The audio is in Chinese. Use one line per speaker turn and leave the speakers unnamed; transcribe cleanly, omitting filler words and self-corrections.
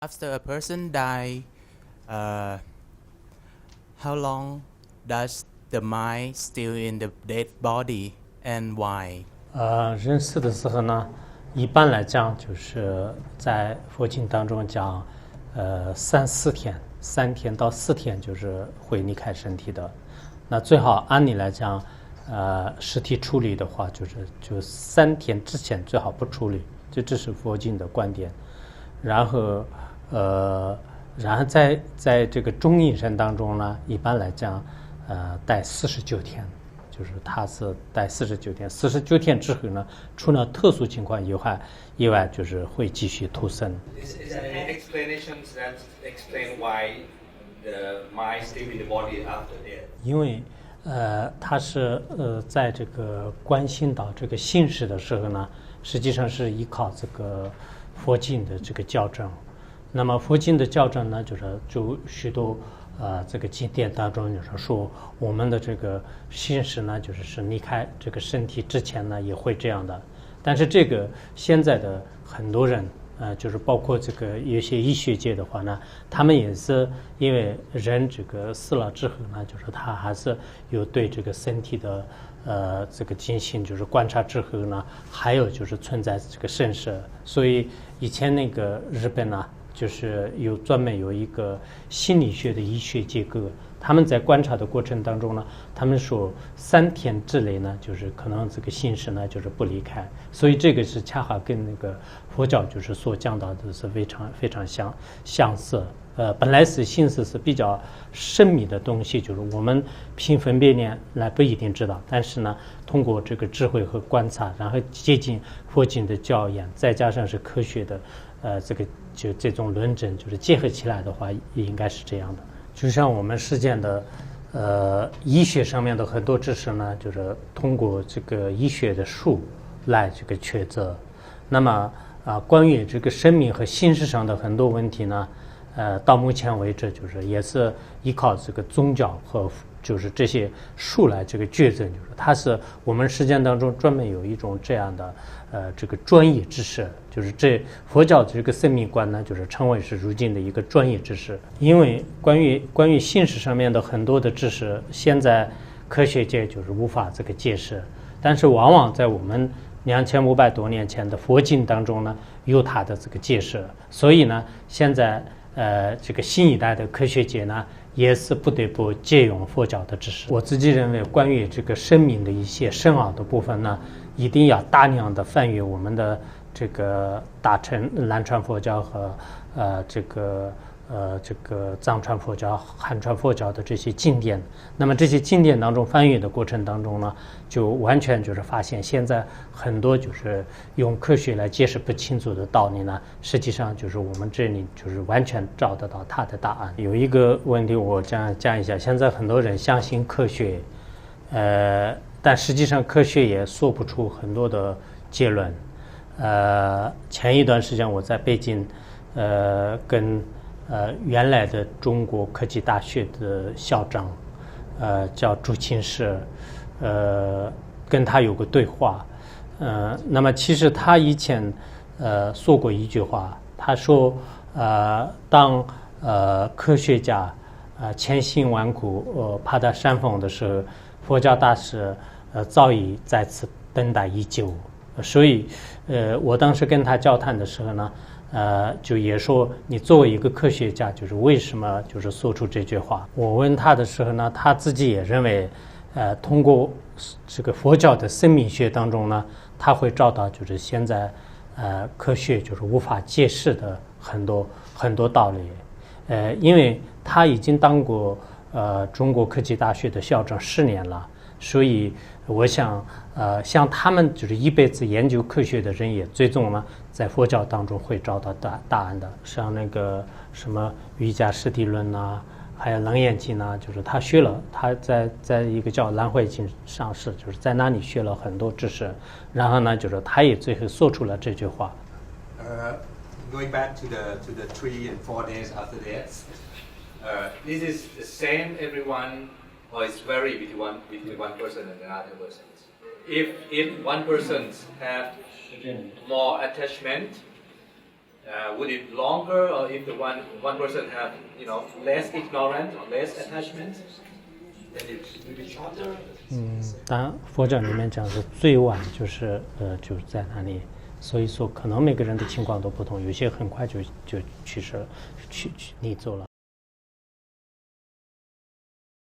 After a person die, uh, how long does the mind still in the dead body and why?
人死的时候呢，一般来讲就是在佛经当中讲，3-4天，3天到4天就是会离开身体的。那最好按理来讲，尸体处理的话，就3天之前最好不处理，这是佛经的观点。然后在这个中阴身当中呢，一般来讲，待49天。就是他是待49天，49天之后呢，除了特殊情况以外就是会继续投生。
Is there any explanations that explain why the mind still in the body after death?
因为他是在这个观心到这个心识的时候呢，实际上是依靠这个佛经的这个校正。那么佛经的校正呢，就许多这个经典当中就是说，我们的这个心识呢，是离开这个身体之前呢，也会这样的。但是这个现在的很多人，就是包括这个有些医学界的话呢，他们也是因为人这个死了之后呢，就是他还是有对这个身体的这个进行就是观察之后呢，还有就是存在这个肾识，所以以前那个日本呢。就是专门有一个心理学的医学结构，他们在观察的过程当中呢，他们说3天之内呢，就是可能这个心识呢就是不离开，所以这个是恰好跟那个佛教就是所讲到的是非常非常相似。本来是心识是比较神秘的东西，就是我们凭分别念来不一定知道，但是呢，通过这个智慧和观察，然后接近佛经的教言，再加上是科学的，这种论证，就是结合起来的话，也应该是这样的。就像我们实践的医学上面的很多知识呢，就是通过这个医学的术来这个抉择。那么关于这个生命和心识上的很多问题呢，到目前为止就是也是依靠这个宗教和就是这些术来这个抉择，就是它是我们实践当中专门有一种这样的这个专业知识，就是这佛教这个生命观呢，就是称为是如今的一个专业知识。因为关于心识上面的很多的知识，现在科学界就是无法这个解释，但是往往在我们2500多年前的佛经当中呢，有它的这个解释。所以呢，现在这个新一代的科学界呢，也是不得不借用佛教的知识。我自己认为，关于这个生命的一些深奥的部分呢，一定要大量的翻阅我们的这个南传佛教和这个藏传佛教、汉传佛教的这些经典。那么这些经典当中翻阅的过程当中呢，就完全就是发现现在很多就是用科学来解释不清楚的道理呢，实际上就是我们这里就是完全找得到它的答案。有一个问题我讲一下，现在很多人相信科学，但实际上科学也说不出很多的结论。前一段时间我在北京，跟原来的中国科技大学的校长，叫朱清时，跟他有个对话。那么其实他以前说过一句话，他说，当科学家千辛万苦爬到山峰的时候，佛教大师早已在此等待已久。所以我当时跟他交谈的时候呢，就也说你作为一个科学家，就是为什么就是说出这句话。我问他的时候呢，他自己也认为，通过这个佛教的生命学当中呢，他会找到就是现在科学就是无法解释的很多道理。因为他已经当过中国科技大学的校长10年了，所以我想像他们就是一辈子研究科学的人，也最终呢在佛教当中会找到答案的。像那个什么瑜伽实体论啊，还有楞严经啊，就是他学了，他在一个叫兰慧经上师，就是在那里学了很多知识，然后呢就是他也最后说出了这句话。
Going back to the 3 and 4 days after death, this is the same everyone, or it's vary between one person and another person. If one person have more attachment would it longer, or if the one person have less ignorant or less attachment, then it will be shorter?
当然佛教里面讲是最晚就是在那里，所以说可能每个人的情况都不同，有些很快就去世了，去离走了。